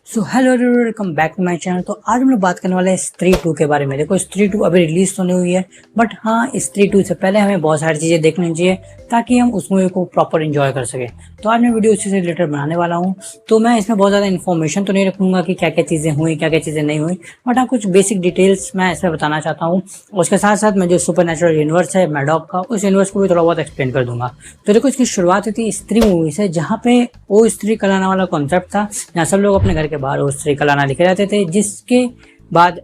So hello everyone, welcome back to my channel. तो आज हम लोग बात करने वाले हैं स्त्री 2 के बारे में। देखो, स्त्री 2 अभी रिलीज तो नहीं हुई है, बट हाँ, स्त्री 2 से पहले हमें बहुत सारी चीज़ें देखनी चाहिए ताकि हम उस मूवी को प्रॉपर एंजॉय कर सकें। तो आज मैं वीडियो उसी से रिलेटेड बनाने वाला हूँ। तो मैं इसमें बहुत ज़्यादा इन्फॉर्मेशन तो नहीं रखूँगा कि क्या क्या चीज़ें हुई, क्या क्या चीज़ें नहीं हुई, बट हाँ, कुछ बेसिक डिटेल्स मैं इसमें बताना चाहता हूँ। उसके साथ साथ मैं जो सुपर नेचुरल यूनिवर्स है मैडॉक का, उस यूनिवर्स को भी थोड़ा बहुत एक्सप्लेन कर दूंगा। तो देखो, इसकी शुरुआत हुई थी स्त्री मूवी से, जहाँ पे वो स्त्री कलाना वाला कॉन्सेप्ट था, जहाँ सब लोग अपने घर के बाहर वो स्त्री कलाना लिखे जाते थे, जिसके बाद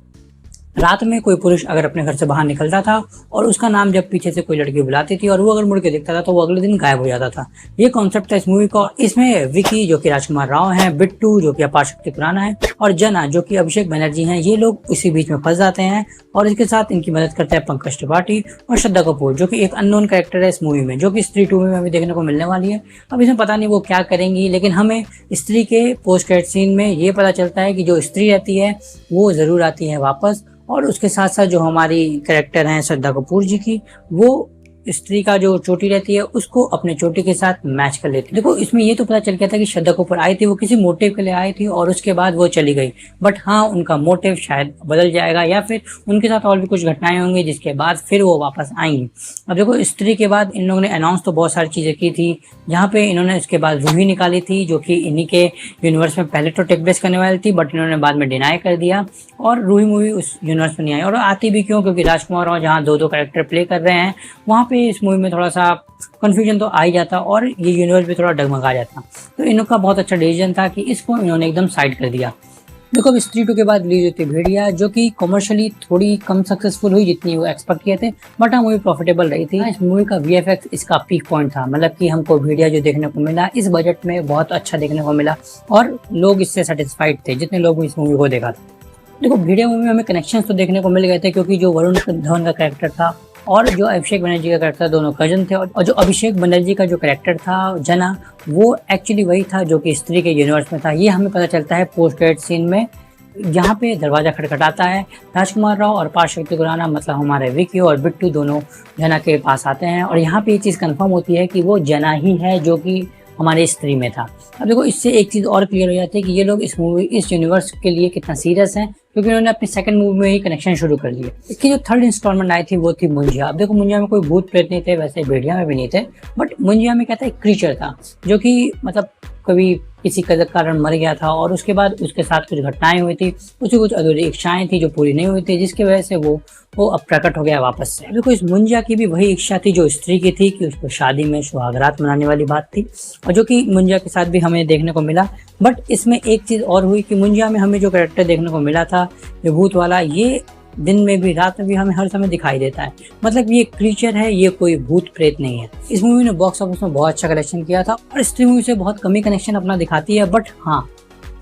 रात में कोई पुरुष अगर अपने घर से बाहर निकलता था और उसका नाम जब पीछे से कोई लड़की बुलाती थी और वो अगर मुड़ के देखता था तो वो अगले दिन गायब हो जाता था। ये कॉन्सेप्ट था इस मूवी का। इसमें विकी जो कि राजकुमार राव हैं, बिट्टू जो कि अपार शक्ति खुराना है, और जना जो कि अभिषेक बनर्जी हैं, ये लोग इसी बीच में फंस जाते हैं। और इसके साथ इनकी मदद करते हैं पंकज त्रिपाठी और श्रद्धा कपूर, जो कि एक अननोन कैरेक्टर है इस मूवी में, जो कि स्त्री 2 में अभी देखने को मिलने वाली है। अब इसमें पता नहीं वो क्या करेंगी, लेकिन हमें स्त्री के पोस्ट क्रेडिट सीन में ये पता चलता है कि जो स्त्री रहती है वो जरूर आती है वापस। और उसके साथ साथ जो हमारी कैरेक्टर हैं श्रद्धा कपूर जी की, वो स्त्री का जो चोटी रहती है उसको अपने चोटी के साथ मैच कर लेती है। देखो, इसमें ये तो पता चल गया था कि श्रद्धा कपूर आई थी, वो किसी मोटिव के लिए आई थी और उसके बाद वो चली गई। बट हाँ, उनका मोटिव शायद बदल जाएगा या फिर उनके साथ और भी कुछ घटनाएं होंगी जिसके बाद फिर वो वापस आएंगी। अब देखो, स्त्री के बाद इन लोगों ने अनाउंस तो बहुत सारी चीजें की थी, जहाँ पे इन्होंने इसके बाद रूही निकाली थी, जो कि इन्हीं के यूनिवर्स में पहले तो टेक प्लेस करने वाली थी, बट इन्होंने बाद में डिनाई कर दिया और रूही मूवी उस यूनिवर्स में नहीं आई। और आती भी क्यों, क्योंकि राजकुमार राव जहाँ दो कैरेक्टर प्ले कर रहे हैं, वहाँ पे इस मूवी में थोड़ा सा कंफ्यूजन तो आ ही जाता और ये यूनिवर्स भी थोड़ा डगमगा जाता। तो इनका बहुत अच्छा डिसीजन था कि इसको इन्होंने एकदम साइड कर दिया। देखो, अब स्त्री 2 के बाद रिलीज हुई थी भेड़िया, जो कि कमर्शियली थोड़ी कम सक्सेसफुल हुई जितनी वो एक्सपेक्ट किए थे, बट हाँ, मूवी प्रॉफिटेबल रही थी। इस मूवी का वीएफएक्स इसका पीक पॉइंट था, मतलब कि हमको भेड़िया जो देखने को मिला इस बजट में बहुत अच्छा देखने को मिला और लोग इससे सेटिस्फाइड थे जितने लोग इस मूवी को देखा था। देखो, भेड़िया मूवी में हमें कनेक्शंस तो देखने को मिल गए थे, क्योंकि जो वरुण धवन का कैरेक्टर था और जो अभिषेक बनर्जी का कैरेक्टर, दोनों कजन थे। और जो अभिषेक बनर्जी का जो कैरेक्टर था जना, वो एक्चुअली वही था जो कि स्त्री के यूनिवर्स में था। ये हमें पता चलता है पोस्ट क्रेडिट सीन में, जहाँ पे दरवाजा खटखटाता है, राजकुमार राव और अपार शक्ति खुराना, मतलब हमारे विकी और बिट्टू, दोनों जना के पास आते हैं और यहाँ पे ये चीज़ कंफर्म होती है कि वो जना ही है जो कि हमारे स्त्री में था। अब देखो, इससे एक चीज़ और क्लियर हो जाती है कि ये लोग इस मूवी, इस यूनिवर्स के लिए कितना सीरियस हैं, क्योंकि उन्होंने अपनी सेकंड मूवी में ही कनेक्शन शुरू कर दिए। इसकी जो थर्ड इंस्टॉलमेंट आई थी वो थी मुंजिया। अब देखो, मुंजिया में कोई भूत प्रेत नहीं थे, वैसे भेड़िया में भी नहीं थे, बट मुंजिया में क्या था, एक क्रीचर था जो कि मतलब कभी किसी कारण मर गया था और उसके बाद उसके साथ कुछ घटनाएं हुई थी, उसकी कुछ अधूरी इच्छाएं थी जो पूरी नहीं हुई थी, जिसकी वजह से वो अब प्रकट हो गया वापस से। देखो, इस मुंजिया की भी वही इच्छा थी जो स्त्री की थी, कि उसको शादी में सुहागरात मनाने वाली बात थी, और जो कि मुंजिया के साथ भी हमें देखने को मिला। बट इसमें एक चीज़ और हुई कि मुंजिया में हमें जो कैरेक्टर देखने को मिला था भूत वाला, ये दिन में भी रात में भी हमें हर समय दिखाई देता है। मतलब ये क्रीचर है, ये कोई भूत प्रेत नहीं है। इस मूवी ने बॉक्स ऑफिस में बहुत अच्छा कलेक्शन किया था और स्त्री मूवी से बहुत कमी कनेक्शन अपना दिखाती है। बट हाँ,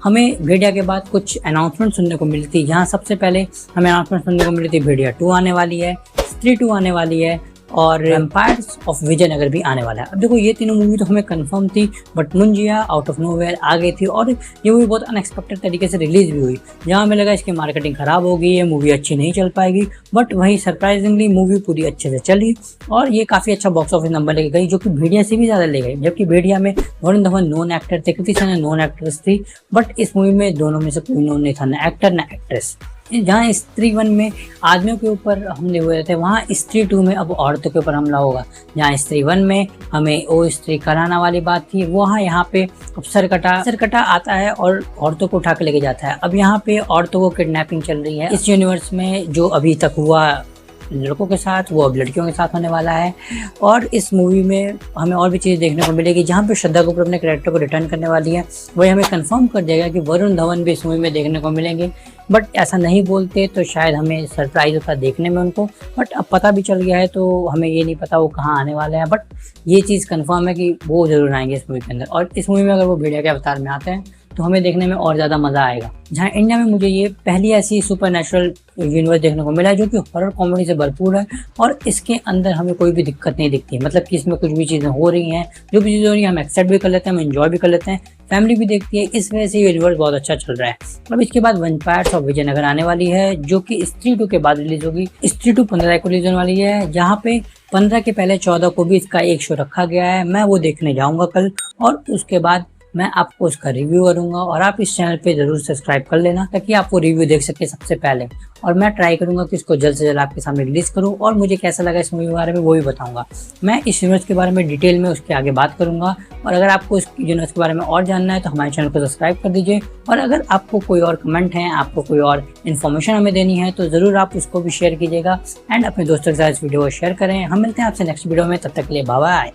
हमें भेड़िया के बाद कुछ अनाउंसमेंट सुनने को मिली थी। यहाँ सबसे पहले हमें अनाउंसमेंट सुनने को मिली थी भेड़िया 2 आने वाली है, स्त्री 2 आने वाली है और एम्पायर्स ऑफ विजयनगर भी आने वाला है। अब देखो, ये तीनों मूवी तो हमें कंफर्म थी, but Munjya out of nowhere आ गई थी और ये मूवी बहुत अनएक्सपेक्टेड तरीके से रिलीज भी हुई। जहाँ हमें लगा इसकी मार्केटिंग खराब होगी, ये मूवी अच्छी नहीं चल पाएगी, बट वहीं सरप्राइजिंगली मूवी पूरी अच्छे से चली और ये काफ़ी अच्छा बॉक्स ऑफिस नंबर लेके गई, जो कि भेड़िया से भी ज़्यादा ले गई। जबकि भेड़िया में वरुण धवन नॉन एक्टर थे, कृति सेनन नॉन एक्ट्रेस थी, बट इस मूवी में दोनों में से कोई नॉन नहीं था, ना एक्टर ना एक्ट्रेस। जहाँ स्त्री 1 में आदमियों के ऊपर हमले हुए थे, वहाँ स्त्री 2 में अब औरतों के ऊपर हमला होगा। जहाँ स्त्री 1 में हमें वो स्त्री कराना वाली बात थी, वहाँ यहाँ पे अब सरकटा आता है और औरतों को उठा के लेके जाता है। अब यहाँ पे औरतों को किडनैपिंग चल रही है इस यूनिवर्स में। जो अभी तक हुआ लड़कों के साथ, वो अब लड़कियों के साथ होने वाला है। और इस मूवी में हमें और भी चीज़ देखने को मिलेगी, जहाँ पे श्रद्धा कपूर अपने कैरेक्टर को रिटर्न करने वाली है। वही हमें कंफर्म कर देगा कि वरुण धवन भी इस मूवी में देखने को मिलेंगे। बट ऐसा नहीं बोलते तो शायद हमें सरप्राइज होता देखने में उनको, बट अब पता भी चल गया है तो हमें ये नहीं पता वो कहाँ आने वाले हैं। बट ये चीज़ कंफर्म है कि वो जरूर आएंगे इस मूवी के अंदर। और इस मूवी में अगर वो भेड़िया के अवतार में आते हैं तो हमें देखने में और ज़्यादा मज़ा आएगा। जहाँ इंडिया में मुझे ये पहली ऐसी सुपर नेचुरल यूनिवर्स देखने को मिला है जो कि हॉरर कॉमेडी से भरपूर है और इसके अंदर हमें कोई भी दिक्कत नहीं दिखती। मतलब कि इसमें कुछ भी चीज़ें हो रही हैं, जो भी चीज़ें हो रही हैं हम एक्सेप्ट भी कर लेते हैं, हम एंजॉय भी कर लेते हैं, फैमिली भी देखती है। इस वजह से ये यूनिवर्स बहुत अच्छा चल रहा है। अब इसके बाद वैम्पायर्स ऑफ विजयनगर आने वाली है, जो कि स्त्री 2 के बाद रिलीज होगी। स्त्री 2 15 को रिलीज होने वाली है, जहाँ पे 15 के पहले 14 को भी इसका एक शो रखा गया है। मैं वो देखने जाऊँगा कल, और उसके बाद मैं आपको उसका रिव्यू करूंगा और आप इस चैनल पे जरूर सब्सक्राइब कर लेना ताकि आप वो रिव्यू देख सके सबसे पहले। और मैं ट्राई करूंगा कि इसको जल्द से जल्द आपके सामने रिलीज करूँ और मुझे कैसा लगा इस मूवी के बारे में वो भी बताऊंगा। मैं इस यूनिवर्स के बारे में डिटेल में उसके आगे बात करूंगा। और अगर आपको इस यूनिवर्स के बारे में और जानना है तो हमारे चैनल को सब्सक्राइब कर दीजिए। और अगर आपको कोई और कमेंट है, आपको कोई और इन्फॉर्मेशन हमें देनी है तो ज़रूर आप उसको भी शेयर कीजिएगा एंड अपने दोस्तों के साथ इस वीडियो को शेयर करें। हम मिलते हैं आपसे नेक्स्ट वीडियो में, तब तक के लिए बाय बाय।